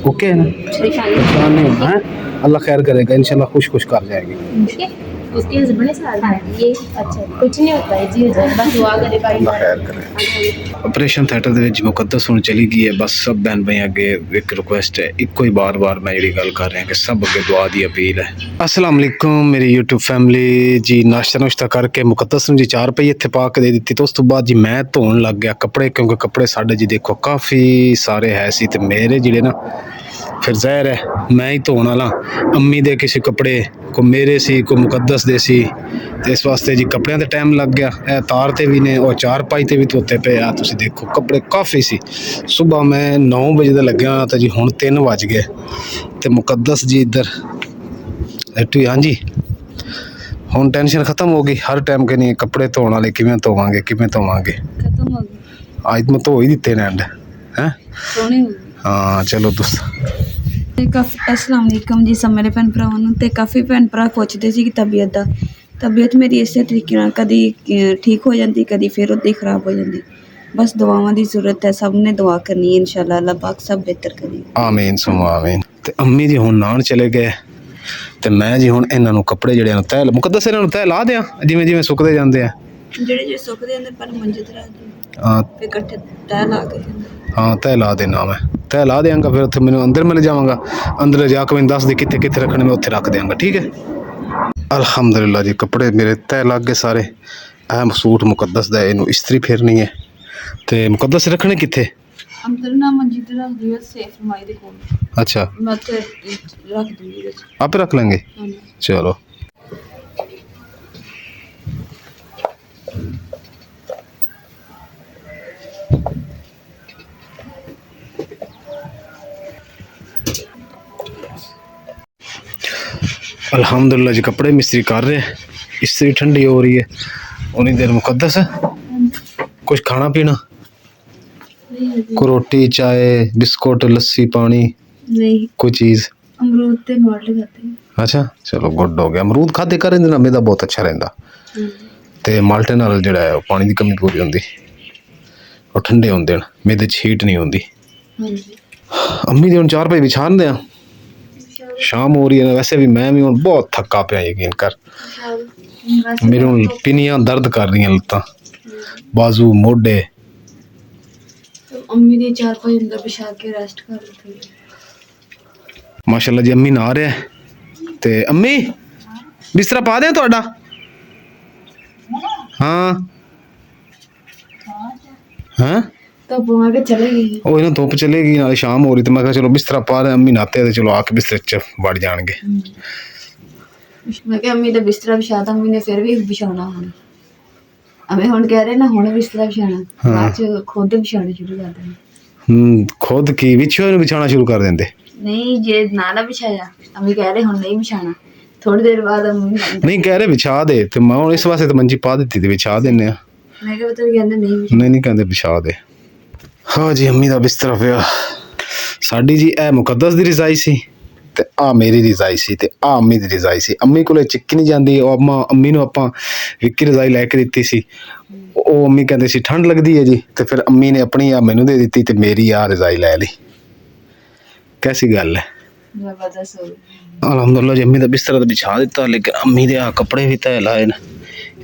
Okay है ना, परेशान नहीं होना है, अल्लाह खैर करेगा इंशाल्लाह, खुश खुश कर जाएगी। उसके हस्बैंड ने साथ हाँ ये अच्छा कुछ नहीं होता है जी, हो जाए बस दुआ करे भाई अल्लाह खैर करे। ऑपरेशन थिएटर ਦੇ ਵਿੱਚ ਮੁਕੱਦਸ ਹੁਣ ਚਲੀ ਗਈ ਹੈ। ਬਸ ਸਭ ਭੈਣ ਭਾਈਆਂ ਅੱਗੇ ਇੱਕ ਰਿਕੁਐਸਟ ਹੈ, ਇੱਕੋ ਹੀ ਬਾਰ-ਬਾਰ ਮੈਂ ਜਿਹੜੀ ਗੱਲ ਕਰ ਰਿਹਾ ਕਿ ਸਭ ਅੱਗੇ ਦੁਆ ਦੀ ਅਪੀਲ ਹੈ। ਅਸਲਾਮ ਅਲੈਕੁਮ ਮੇਰੀ YouTube ਫੈਮਿਲੀ ਜੀ, ਨਾਸ਼ਤਾ ਨੁਸ਼ਤਾ ਕਰਕੇ ਮੁਕੱਦਸ ਨੂੰ ਜੀ 4 ਰੁਪਏ ਇੱਥੇ ਪਾ ਕੇ ਦੇ ਦਿੱਤੀ ਤੇ ਉਸ ਤੋਂ ਬਾਅਦ ਜੀ ਮੈਂ ਧੋਣ ਲੱਗ ਗਿਆ ਕੱਪੜੇ, ਕਿਉਂਕਿ ਕੱਪੜੇ ਸਾਡੇ ਜੀ ਦੇਖੋ ਕਾਫੀ ਸਾਰੇ ਹੈ ਸੀ ਤੇ ਮੇਰੇ ਜਿਹੜੇ ਨਾ ਫਿਰ ਜ਼ਾਹਿਰ ਹੈ ਮੈਂ ਹੀ ਧੋਣ ਵਾਲਾ, ਅੰਮੀ ਦੇ ਕਿਸੇ ਕੱਪੜੇ ਕੋ ਮੇਰੇ ਸੀ ਕੋ ਮੁਕੱਦਸ ਦੇ ਸੀ ਤੇ ਇਸ ਵਾਸਤੇ ਜੀ ਕੱਪੜਿਆਂ ਤੇ ਟਾਈਮ ਲੱਗ ਗਿਆ। ਇਹ ਤਾਰ ਤੇ ਵੀ ਨੇ ਔਰ ਚਾਰਪਾਈ ਤੇ ਵੀ ਧੋਤੇ ਪਏ ਆ, ਤੁਸੀਂ ਦੇਖੋ ਕੱਪੜੇ ਕਾਫੀ ਸੀ। ਸੁਬਾਹ ਮੈਂ 9 ਵਜੇ ਦਾ ਲੱਗਿਆ ਤਾਂ ਜੀ ਹੁਣ 3 ਵੱਜ ਗਏ ਤੇ ਮੁਕੱਦਸ ਜੀ ਇੱਧਰ ਐਟੂ। ਹਾਂਜੀ ਹੁਣ ਟੈਨਸ਼ਨ ਖਤਮ ਹੋ ਗਈ, ਹਰ ਟਾਈਮ ਕਿ ਨਹੀਂ ਕੱਪੜੇ ਧੋਣ ਵਾਲੇ ਕਿਵੇਂ ਧੋਵਾਂਗੇ खत्म हो गई ਅੱਜ ਮੈਂ ਧੋ ਹੀ ਦਿੱਤੇ ਨੇ ਐਂਡ ਹੈ। सोनी हो गई ਹਾਂ ਚਲੋ ਦੋਸਤ। ਤੇ ਕਾਫੀ ਅਸਲਾਮ ਅਲੈਕਮ ਜੀ ਸਭ ਮੇਰੇ ਭੈਣ ਭਰਾਵਾਂ ਨੂੰ। ਤੇ ਕਾਫੀ ਭੈਣ ਭਰਾ ਪੁੱਛਦੇ ਸੀ ਕਿ ਤਬੀਅਤ ਮੇਰੀ ਇਸੇ ਤਰੀਕੇ ਨਾਲ ਕਦੀ ਠੀਕ ਹੋ ਜਾਂਦੀ, ਕਦੀ ਫਿਰ ਉੱਦਾਂ ਹੀ ਖਰਾਬ ਹੋ ਜਾਂਦੀ। ਬਸ ਦੁਆਵਾਂ ਦੀ ਜ਼ਰੂਰਤ ਹੈ, ਸਭ ਨੇ ਦੁਆ ਕਰਨੀ ਹੈ ਇਨਸ਼ਾਅੱਲਾ, ਅੱਲਾਹ ਪਾਕ ਸਭ ਬਿਹਤਰ ਕਰੇ। ਆਮੀਨ ਸੁਮਾ ਆਮੀਨ। ਤੇ ਅੰਮੀ ਜੀ ਹੁਣ ਨਾਨ ਚਲੇ ਗਏ ਤੇ ਮੈਂ ਜੀ ਹੁਣ ਇਹਨਾਂ ਨੂੰ ਕੱਪੜੇ ਜਿਹੜੇ ਨੂੰ ਤਹਿ ਮੁਕੱਦਸ ਇਹਨਾਂ ਨੂੰ ਤਹਿ ਲਾ ਦਿਆਂ ਜਿਵੇਂ ਜਿਵੇਂ ਸੁੱਕਦੇ ਜਾਂਦੇ ਆ। ਜਿਹੜੇ ਸੁੱਕਦੇ ਜਾਂਦੇ ਪਰ ਮੰਜੇ ਤੇ ਰੱਖ ਦਿਓ, ਹਾਂ ਫਿਰ ਇਕੱਠੇ ਤਹਿ ਲਾ ਕੇ ਹਾਂ ਤਹਿ ਲਾ ਦੇਣਾ, ਮੈਂ ਤਹਿ ਲਾ ਦਿਆਂਗਾ। ਫਿਰ ਉੱਥੇ ਮੈਨੂੰ ਅੰਦਰ ਮਿਲ ਜਾਵਾਂਗਾ, ਅੰਦਰ ਜਾ ਕੇ ਮੈਨੂੰ ਦੱਸ ਦੇ ਕਿੱਥੇ ਕਿੱਥੇ ਰੱਖਣੇ, ਮੈਂ ਉੱਥੇ ਰੱਖ ਦਿਆਂਗਾ। ਠੀਕ ਹੈ ਅਲਹਮਦੁਲਿਲਾ ਜੀ, ਕੱਪੜੇ ਮੇਰੇ ਤਹਿ ਲੱਗ ਗਏ ਸਾਰੇ। ਇਹ ਸੂਟ ਮੁਕੱਦਸ ਦਾ, ਇਹਨੂੰ ਇਸਤਰੀ ਫੇਰਨੀ ਹੈ ਤੇ ਮੁਕੱਦਸ ਰੱਖਣੇ ਕਿੱਥੇ? ਅੰਦਰ ਨਾ ਮੰਜੀ ਤੇ ਰੱਖ ਦਿਓ, ਸੇਫ ਰਮਾਈ ਦੇ ਕੋਲ। ਅੱਛਾ ਮੈਂ ਉੱਥੇ ਰੱਖ ਦੂੰਗੀ ਵਿੱਚ। ਆਪੇ ਰੱਖ ਲੈਂਗੇ, ਹਾਂਜੀ ਚਲੋ। अल्हम्दुलिल्लाह जी कपड़े मिस्त्री कर रहे, इस्त्री ठंडी हो रही है। उन्हीं देर मुकद्दस कुछ खाना पीना, कोई रोटी चाय बिस्कुट लस्सी पानी नहीं कोई चीज़? अमरूद ते माल्टे खाते हैं। अच्छा चलो गुड हो गया, अमरूद खाते करें ना मेरा बहुत अच्छा रहता ते माल्टे नाल जिहड़ा है पानी की कमी पूरी होंदी और ठंडे होंदे न, मेरे च हीट नहीं होंदी। अम्मी दी हुण 4 रुपए विछाण दें, शाम हो रही है। वैसे भी मैं भी हूँ बहुत थका पिया, यकीन कर मेरे हूँ पिनियां दर्द कर रही हैं, लत्तां बाजू मोढे। अम्मी ने 4-5 अंदर बिछा के रेस्ट कर ली। माशाल्लाह जी अम्मी नहा रहे हैं ते अम्मी बिस्तरा पा दें तुहाडा? हाँ हाँ तो बुआ के चले गई। ਉਹ ਇਹਨਾਂ ਧੁੱਪ ਚਲੇਗੀ ਨਾਲੇ ਸ਼ਾਮ ਹੋ ਰਹੀ ਤੇ ਮੈਂ ਕਿਹਾ ਚਲੋ ਬਿਸਤਰਾ ਪਾ ਦੇ। ਅੰਮੀ ਨਾਤੇ ਤੇ ਚਲੋ ਆ ਕੇ ਬਿਸਤਰੇ 'ਚ ਵੜ ਜਾਣਗੇ। मैं क्या अम्मी तो बिस्तरा बिछाता, अम्मी ने फिर भी बिछाना हुण। हमें हुण कह रहे ना हुण बिस्तरा बिछाना, बाद च खुद बिछाने शुरू कर देना। खुद की विछो ਨੂੰ ਵਿਛਾਣਾ ਸ਼ੁਰੂ ਕਰ ਦਿੰਦੇ? नहीं जे ना ना बिछाया, अम्मी कह रहे हुण नहीं बिछाना, थोड़ी देर बाद अम्मी ਨਹੀਂ ਕਹਿ ਰਹੇ ਵਿਛਾ ਦੇ ਤੇ ਮੈਂ ਹੁਣ ਇਸ ਵਾਸਤੇ ਤਾਂ ਮੰਜੀ ਪਾ ਦਿੱਤੀ ਤੇ ਵਿਛਾ ਦਿੰਨੇ ਆ। मैं क्या पता कहंदे नहीं बिछाना। ਨਹੀਂ ਕਹਿੰਦੇ ਵਿਛਾ ਦੇ। ਹਾਂ ਜੀ ਅੰਮੀ ਦਾ ਬਿਸਤਰਾ ਪਿਆ। ਸਾਡੀ ਜੀ ਇਹ ਮੁਕੱਦਸ ਦੀ ਰਜ਼ਾਈ ਸੀ ਤੇ ਆ ਮੇਰੀ ਰਜ਼ਾਈ ਸੀ ਤੇ ਆ ਅੰਮੀ ਦੀ ਰਜ਼ਾਈ ਸੀ। ਅੰਮੀ ਕੋਲੇ ਚਿੱਕੀ ਨਹੀਂ ਜਾਂਦੀ, ਉਹ ਅੰਮੀ ਨੂੰ ਆਪਾਂ ਵਿੱਕੀ ਰਜ਼ਾਈ ਲੈ ਕੇ ਦਿੱਤੀ ਸੀ। ਉਹ ਅੰਮੀ ਕਹਿੰਦੇ ਸੀ ਠੰਡ ਲੱਗਦੀ ਹੈ ਜੀ, ਤੇ ਫਿਰ ਅੰਮੀ ਨੇ ਆਪਣੀ ਆ ਮੈਨੂੰ ਦੇ ਦਿੱਤੀ ਤੇ ਮੇਰੀ ਆ ਰਜ਼ਾਈ ਲੈ ਲਈ। ਕੈਸੀ ਗੱਲ ਹੈ? जबरदस्त हो गई। ਅਲਹਮਦੁਲਿਲਾ ਜੀ ਅੰਮੀ ਦਾ ਬਿਸਤਰਾ ਤਾਂ ਵਿਛਾ ਦਿੱਤਾ, ਲੇਕਿਨ ਅੰਮੀ ਦੇ ਆ ਕੱਪੜੇ ਵੀ ਤਹਿ ਲਾਏ ਨੇ,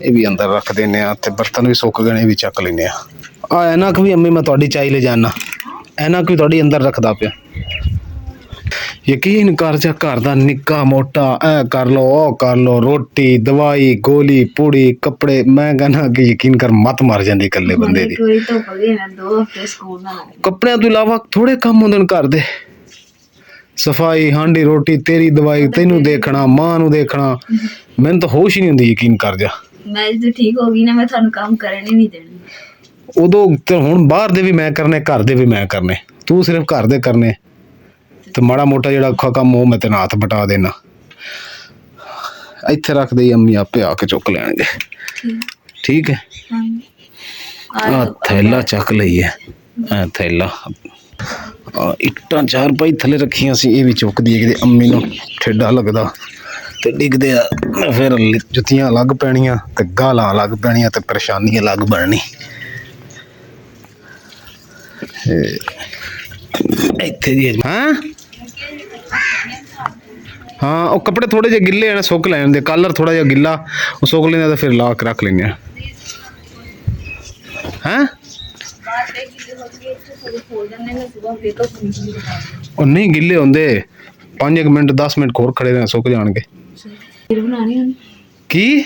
ਇਹ ਵੀ ਅੰਦਰ ਰੱਖ ਦਿੰਦੇ ਆ ਤੇ ਬਰਤਨ ਵੀ ਸੁੱਕ ਗਏ ਨੇ, ਇਹ ਵੀ ਚੱਕ ਲੈਂਦੇ ਆ। ਆ ਐਨਕ ਵੀ ਅੰਮੀ ਮੈਂ ਤੁਹਾਡੀ ਚਾਈ ਲੈ ਜਾਣਾ, ਐਨਕ ਵੀ ਤੁਹਾਡੀ ਅੰਦਰ ਰੱਖਦਾ ਪਿਆ। ਯਕੀਨ ਕਰ ਜਾ ਘਰ ਦਾ ਨਿੱਕਾ ਮੋਟਾ ਐ ਕਰ ਲੋ ਉਹ ਕਰ ਲੋ, ਰੋਟੀ ਦਵਾਈ ਗੋਲੀ ਪੂੜੀ ਕੱਪੜੇ, ਮੈਂ ਕਹਿੰਦਾ ਕਿ ਯਕੀਨ ਕਰ ਮੱਤ ਮਰ ਜਾਂਦੀ ਇਕੱਲੇ ਬੰਦੇ ਦੀ। कोई तो पले ना 2 हफ्ते स्कूल ना आए। ਕੱਪੜਿਆਂ ਤੋਂ ਇਲਾਵਾ ਥੋੜੇ ਕੰਮ ਹੁੰਦੇ ਨੇ ਘਰ ਦੇ, ਸਫਾਈ ਹਾਂਡੀ ਰੋਟੀ ਤੇਰੀ ਦਵਾਈ ਤੈਨੂੰ ਦੇਖਣਾ ਮਾਂ ਨੂੰ ਦੇਖਣਾ, ਮੈਨੂੰ ਤਾਂ ਹੋਸ਼ ਹੀ ਨਹੀਂ ਹੁੰਦੀ। ਯਕੀਨ ਕਰ ਜਾ मैं जो ठीक होगी ना मैं थानू काम करने नहीं देना। ਉਦੋਂ ਤੇ ਹੁਣ ਬਾਹਰ ਦੇ ਵੀ ਮੈਂ ਕਰਨੇ ਘਰ ਦੇ ਵੀ ਮੈਂ ਕਰਨੇ, ਤੂੰ ਸਿਰਫ ਘਰ ਦੇ ਕਰਨੇ ਤੇ ਮਾੜਾ ਮੋਟਾ ਜਿਹੜਾ ਔਖਾ ਕੰਮ ਉਹ ਮੈਂ ਤੈਨੂੰ ਹੱਥ ਬਟਾ ਦੇਣਾ। ਇੱਥੇ ਰੱਖ ਦੇ, ਅੰਮੀ ਆਪੇ ਆ ਕੇ ਚੁੱਕ ਲੈਣਗੇ। ਠੀਕ ਹੈ ਆ ਥੈਲਾ ਚੱਕ ਲਈ ਹੈ, ਇਹ ਥੈਲਾ ਇੱਟਾਂ 4 ਪਾਈ ਥੱਲੇ ਰੱਖੀਆਂ ਸੀ, ਇਹ ਵੀ ਚੁੱਕਦੀ ਹੈ ਕਿਤੇ ਅੰਮੀ ਨੂੰ ਠੇਡਾ ਲੱਗਦਾ ਤੇ ਡਿੱਗਦੇ ਆ, ਫਿਰ ਜੁੱਤੀਆਂ ਅਲੱਗ ਪੈਣੀਆਂ ਤੇ ਗਾਲਾਂ ਅਲੱਗ ਪੈਣੀਆਂ ਤੇ ਪਰੇਸ਼ਾਨੀ ਅਲੱਗ ਬਣਨੀ। ਇੱਥੇ ਜੀ ਹਾਂ ਹਾਂ ਉਹ ਕੱਪੜੇ ਥੋੜੇ ਜਿਹੇ ਗਿੱਲੇ ਆ ਨਾ, ਸੁੱਕ ਲੈਣ ਦੇ, ਕਲਰ ਥੋੜਾ ਜਿਹਾ ਗਿੱਲਾ, ਉਹ ਸੁੱਕ ਲੈਂਦਾ ਤਾਂ ਫਿਰ ਲਾ ਕੇ ਰੱਖ ਲੈਂਦੇ ਆ। ਹੈਂ ਉਹ ਨਹੀਂ ਗਿੱਲੇ ਹੁੰਦੇ, 5 ਮਿੰਟ 10 ਮਿੰਟ ਹੋਰ ਖੜੇ ਰਹਿਣਾ, ਸੁੱਕ ਜਾਣਗੇ। ਖੀਰ ਬਣਾਣੀ ਹੁਣ। ਕੀ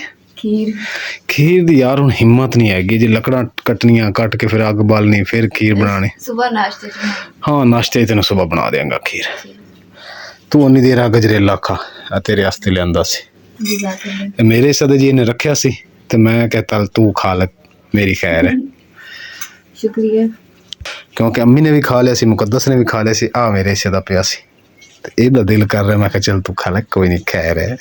ਖੀਰ ਦੀ ਯਾਰ ਹੁਣ ਹਿੰਮਤ ਨਹੀਂ ਹੈਗੀ ਜੀ, ਲੱਕੜਾਂ ਕੱਟਣੀਆਂ, ਕੱਟ ਕੇ ਫਿਰ ਅੱਗ ਬਾਲਣੀ, ਫਿਰ ਖੀਰ ਬਣਾਣੀ। ਸਵੇਰ ਨਾਸ਼ਤੇ ਚ ਹਾਂ ਨਾਸ਼ਤੇ ਤੈਨੂੰ ਸੁਬਾ ਬਣਾ ਦਿਆਂਗਾ ਖੀਰ। ਤੂੰ ਉਨੀ ਦੇਰ ਆ ਗਜਰੇਲਾ ਖਾ, ਆ ਤੇਰੇ ਵਾਸਤੇ ਲਿਆਂਦਾ ਸੀ। ਇਹ ਮੇਰੇ ਸਦੇ ਜੀ ਇਹਨੇ ਰੱਖਿਆ ਸੀ ਤੇ ਮੈਂ ਕਿਹਾ ਚੱਲ ਤੂੰ ਖਾ ਲੈ, ਮੇਰੀ ਖੈਰ ਹੈ। ਸ਼ੁਕਰੀਆ। ਕਿਉਂਕਿ ਅੰਮੀ ਨੇ ਵੀ ਖਾ ਲਿਆ ਸੀ, ਮੁਕੱਦਸ ਨੇ ਵੀ ਖਾ ਲਿਆ ਸੀ, ਆ ਮੇਰੇ ਹਿੱਸੇ ਦਾ ਪਿਆ ਸੀ ਤੇ ਇਹਦਾ ਦਿਲ ਕਰ ਰਿਹਾ, ਮੈਂ ਕਿਹਾ ਚੱਲ ਤੂੰ ਖਾ ਲੈ, ਕੋਈ ਨਹੀਂ, ਖੈਰ ਹੈ।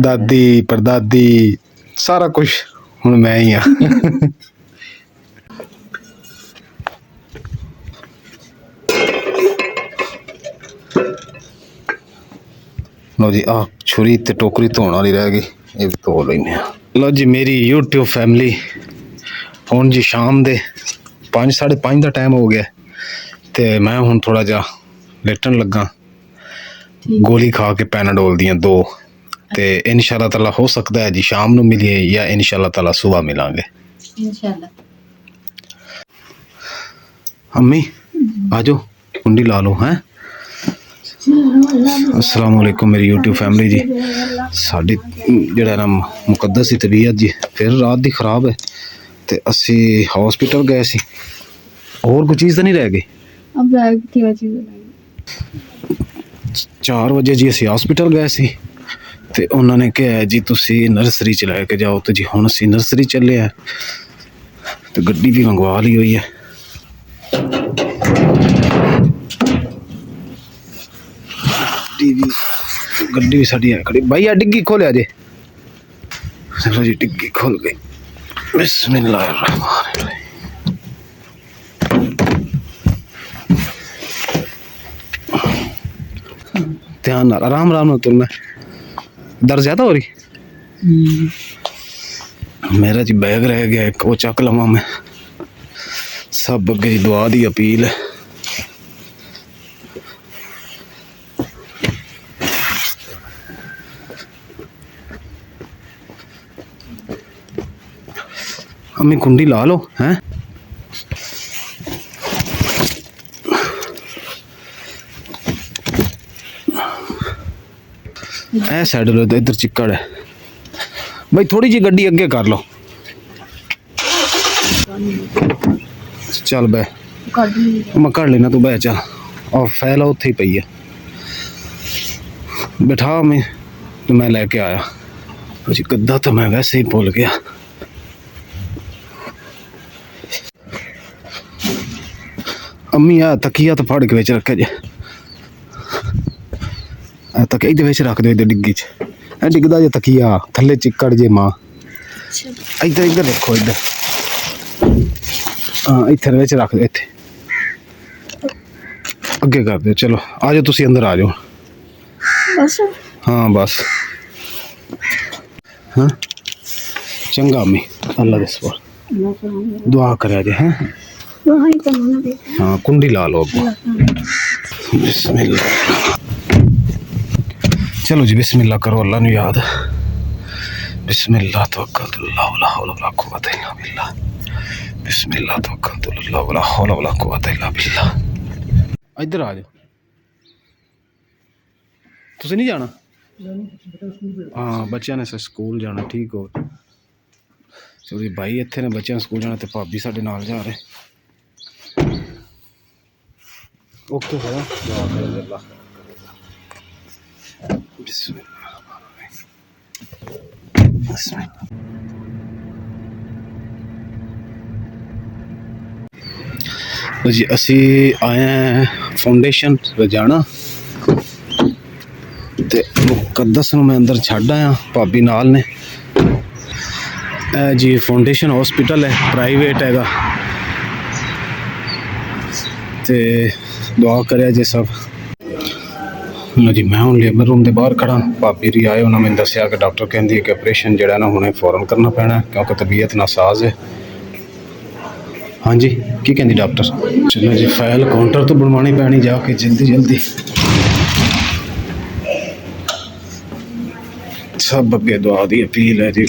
ਦਾਦੀ ਪੜਦਾਦੀ ਸਾਰਾ ਕੁਝ ਹੁਣ ਮੈਂ ਹੀ ਆ। ਲਓ ਜੀ, ਆ ਛੁਰੀ ਤੇ ਟੋਕਰੀ ਧੋਣ ਵਾਲੀ ਰਹਿ ਗਈ, ਇਹ ਵੀ ਧੋ ਲੈਂਦੇ ਆ। ਲਓ ਜੀ ਮੇਰੀ YouTube ਫੈਮਿਲੀ, ਹੁਣ ਜੀ ਸ਼ਾਮ ਦੇ 5 5:30 ਦਾ ਟਾਈਮ ਹੋ ਗਿਆ ਤੇ ਮੈਂ ਹੁਣ ਥੋੜਾ ਜਿਹਾ ਲੇਟਣ ਲੱਗਾ, ਗੋਲੀ ਖਾ ਕੇ ਪੈਨਾਡੋਲ ਦੀਆਂ 2 ਤੇ ਇਨਸ਼ਾਅੱਲਾ ਤਾਲਾ ਹੋ ਸਕਦਾ ਹੈ ਜੀ ਸ਼ਾਮ ਨੂੰ ਮਿਲੀਏ ਜਾਂ ਇਨਸ਼ਾਅੱਲਾ ਤਾਲਾ ਸੁਬਹ ਮਿਲਾਂਗੇ ਇਨਸ਼ਾਅੱਲਾ। ਅੰਮੀ ਆ ਜਾਓ, ਕੁੰਡੀ ਲਾ ਲਓ। ਹੈ अस्सलाम वालेकुम मेरी YouTube फैमिली जी। साडी ਜਿਹੜਾ ਨਾ ਮੁਕੱਦਸ ਦੀ ਤਬੀਅਤ ਜੀ ਫਿਰ ਰਾਤ ਦੀ ਖਰਾਬ ਹੈ ਤੇ ਅਸੀਂ ਹਸਪੀਟਲ ਗਏ ਸੀ। ਹੋਰ ਕੋਈ ਚੀਜ਼ ਤਾਂ ਨਹੀਂ ਰਹਿ ਗਈ? ਅਬ ਰਹਿ ਗਈ ਚੀਜ਼ 4 ਵਜੇ ਜੀ ਅਸੀਂ ਹਸਪੀਟਲ ਗਏ ਸੀ ਤੇ ਉਹਨਾਂ ਨੇ ਕਿਹਾ ਜੀ ਤੁਸੀਂ ਨਰਸਰੀ ਚ ਲੈ ਕੇ ਜਾਓ, ਤੇ ਜੀ ਹੁਣ ਅਸੀਂ ਨਰਸਰੀ ਚੱਲੇ ਆ ਤੇ ਗੱਡੀ ਵੀ ਮੰਗਵਾ ਲਈ ਹੋਈ ਹੈ। ਗੱਡੀ ਵੀ ਸਾਡੀ ਹੈ ਖੜੀ। ਭਾਈ ਆ ਡਿੱਗੀ ਖੋਲਿਆ ਜੇ। ਚਲੋ ਜੀ ਡਿੱਗੀ ਖੁੱਲ ਗਈ। ਬਿਸਮਿल्लाह-र-रहमान-र-रहीम। ध्यान नाल आराम आराम नाल तुरना। दर्द ज्यादा हो रही? मेरा जी बैग रह गया एक, वो चक लवा मैं। सब अगे दुआ दी अपील है। अम्मी कुंडी ला लो हैं। ऐ साइड लो, इधर चिक्कड़ है भाई, थोड़ी जी गड्डी अगे कर लो। चल बह, मैं कर लेना, तू बह चल। और फैला उत्थे ही पई है, बैठा मैं तो मैं लेके आया जी। गद्दा तो मैं वैसे ही भूल गया। अम्मी आ तकिया तो फाड़ के विच रखे जे, तक इधर विच रख दो, इधर डिग्गी च डिगदा जे तकिया थले चिक्कड़ जे। मां इधर इधर रखो, इधर हाँ इधर विच रख दो, इत्थे अगे कर दो। चलो आ जाओ, तुसी अंदर आ जाओ बस। हाँ बस हाँ चंगा अम्मी, अल्लाह दे सवार दुआ करे जे। हैं हाँ कुंडी ला लो अब्बू। बिस्मिल्लाह। चलो जी बिस्मिल्लाह करो, अल्लाह नू याद। बिस्मिल्लाह तवक्कलतु ला हौला वला कुव्वता इल्ला बिल्लाह। बिस्मिल्लाह तवक्कलतु ला हौला वला कुव्वता इल्ला बिल्लाह। इधर आ जाओ। तुसी नहीं जाना? हाँ बच्चों ने स्कूल जाना, ठीक हो। चलो जी भाई इत्थे ने बच्चों ने स्कूल जाना ते भाभी साडे नाल जा रहे। ओके है दुआ कर अल्लाह। बिस्मिल्लाह। जी असी आए हैं फाउंडेशन रजाना ते मुकद्दस नूं मैं अंदर छड्ड आया, भाभी नाल ने। जी फाउंडेशन हॉस्पिटल है, प्राइवेट हैगा ते दुआ करे जे सब। लो जी मैं हूँ लेबर रूम के बाहर खड़ा, भाभी री आए, उन्होंने मैंने दसिया कि डॉक्टर कहती है कि ऑपरेशन जो ना हुणे फौरन करना पैना क्योंकि तबीयत नासाज है। हाँ जी की कहती डॉक्टर? चलो जी फाइल काउंटर तो बनवानी पैनी जाके जल्दी जल्दी। सब अगे दुआ की अपील है जी।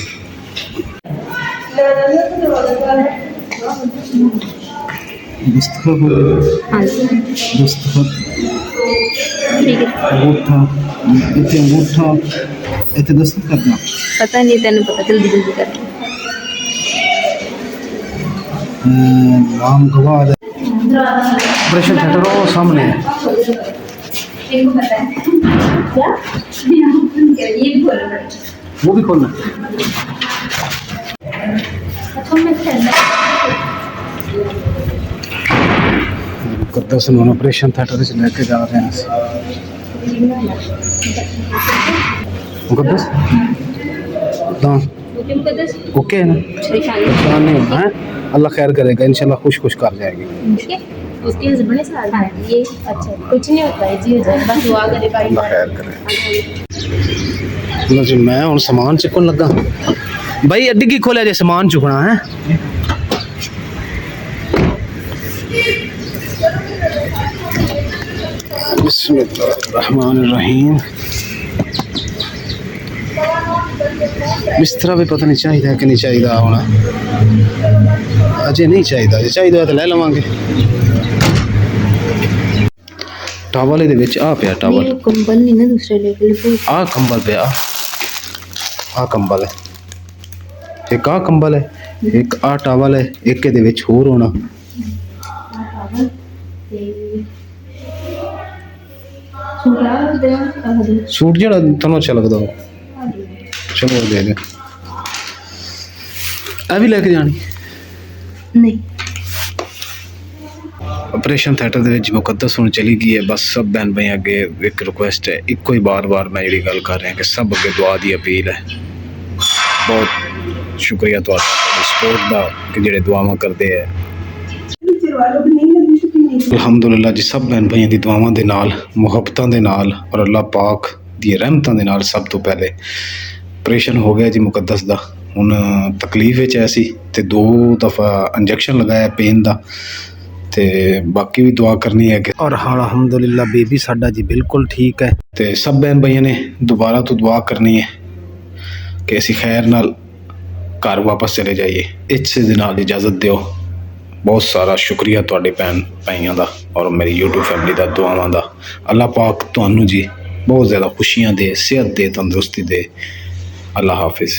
हाँ जी ठीक है। अंगूठा इतने दस्तखत करना पता नहीं तेन पता जल्दी जल्दी कर नाम गवाह ऑपरेशन थिएटर वो सामने है। वो भी खोलना मुकद्दस ਨੂੰ ऑपरेशन थिएटर ਵਿੱਚ ਲੈ ਕੇ ਜਾ ਰਹੇ ਹਾਂ मुकद्दस हाँ ओके है ना परेशान नहीं होना है अल्लाह खैर करेगा इंशाल्लाह खुश खुश कर जाएगी उसके हस्बैंड ने साथ हाँ ये अच्छा कुछ नहीं होता है जी हो जाए बस दुआ करे भाई अल्लाह खैर करे। लो जी मैं हूँ समान चुकन लगा भाई अड्डी की खोलिया जे समान चुकना है। बिस्मिल्लाहिर्रहमानिर्रहीम बिस्तरा भी पता नहीं चाहिए कि नहीं चाहिए होना अजे नहीं चाहिए जे चाहिए तो ले लवांगे। टावल ਇਹਦੇ ਵਿੱਚ ਆ ਪਿਆ टावल ये कंबल नहीं ना दूसरे लेवल पे आ कंबल पे आ कंबल है एक आ कंबल है एक आ टावल है एक ਇਹਦੇ ਵਿੱਚ ਹੋਰ ਹੋਣਾ सूट ਜਿਹੜਾ ਤੁਹਾਨੂੰ ਅੱਛਾ ਲੱਗਦਾ ਹੋ ਚਲੋ ਦੇ ਦੇ ਆ ਵੀ ਲੈ ਕੇ ਜਾਣੀ नहीं ऑपरेशन थिएटर ਦੇ ਵਿੱਚ ਮੁਕੱਦਸ ਹੁਣ ਚਲੀ ਗਈ ਹੈ। ਬਸ ਸਭ ਭੈਣ ਭਾਈ ਅੱਗੇ ਇੱਕ ਰਿਕੁਐਸਟ ਹੈ ਇੱਕੋ ਹੀ ਬਾਰ-ਬਾਰ ਮੈਂ ਜਿਹੜੀ ਗੱਲ ਕਰ ਰਿਹਾ ਕਿ ਸਭ ਅੱਗੇ ਦੁਆ ਦੀ ਅਪੀਲ ਹੈ। ਬਹੁਤ ਸ਼ੁਕਰੀਆ ਤੁਹਾਡਾ ਸਪੋਰਟ ਦਾ ਕਿ ਜਿਹੜੇ ਦੁਆਵਾਂ ਕਰਦੇ ਹੈ। ਅਲਹਮਦੁਲਿਲਾ ਜੀ ਸਭ ਭੈਣ ਭਾਈਆਂ ਦੀ ਦੁਆਵਾਂ ਦੇ ਨਾਲ ਮੁਹੱਬਤਾਂ ਦੇ ਨਾਲ ਔਰ ਅੱਲਾਹ ਪਾਕ ਦੀ ਰਹਿਮਤਾਂ ਦੇ ਨਾਲ ਸਭ ਤੋਂ ਪਹਿਲੇ ਆਪਰੇਸ਼ਨ ਹੋ ਗਿਆ ਜੀ ਮੁਕੱਦਸ ਦਾ। ਹੁਣ ਤਕਲੀਫ ਵਿੱਚ ਐ ਸੀ ਤੇ 2 ਦਫਾ ਇੰਜੈਕਸ਼ਨ ਲਗਾਇਆ ਪੇਨ ਦਾ ਤੇ ਬਾਕੀ ਵੀ ਦੁਆ ਕਰਨੀ ਹੈ ਕਿ ਔਰ ਅਲਹਮਦੁਲਿਲਾ ਬੇਬੀ ਸਾਡਾ ਜੀ ਬਿਲਕੁਲ ਠੀਕ ਹੈ ਤੇ ਸਭ ਭੈਣ ਭਾਈਆਂ ਨੇ ਦੁਬਾਰਾ ਤੋਂ ਦੁਆ ਕਰਨੀ ਹੈ ਕਿ ਅਸੀਂ ਖੈਰ ਨਾਲ ਘਰ ਵਾਪਸ ਚਲੇ ਜਾਈਏ। ਇਸੇ ਦੇ ਨਾਲ ਇਜਾਜ਼ਤ ਦਿਓ। ਬਹੁਤ ਸਾਰਾ ਸ਼ੁਕਰੀਆ ਤੁਹਾਡੇ ਭੈਣ ਭਾਈਆਂ ਦਾ ਔਰ ਮੇਰੀ YouTube ਫੈਮਿਲੀ ਦਾ ਦੁਆਵਾਂ ਦਾ। ਅੱਲਾਹ ਪਾਕ ਤੁਹਾਨੂੰ ਜੀ ਬਹੁਤ ਜ਼ਿਆਦਾ ਖੁਸ਼ੀਆਂ ਦੇ, ਸਿਹਤ ਦੇ, ਤੰਦਰੁਸਤੀ ਦੇ। ਅੱਲਾਹ ਹਾਫਿਜ਼।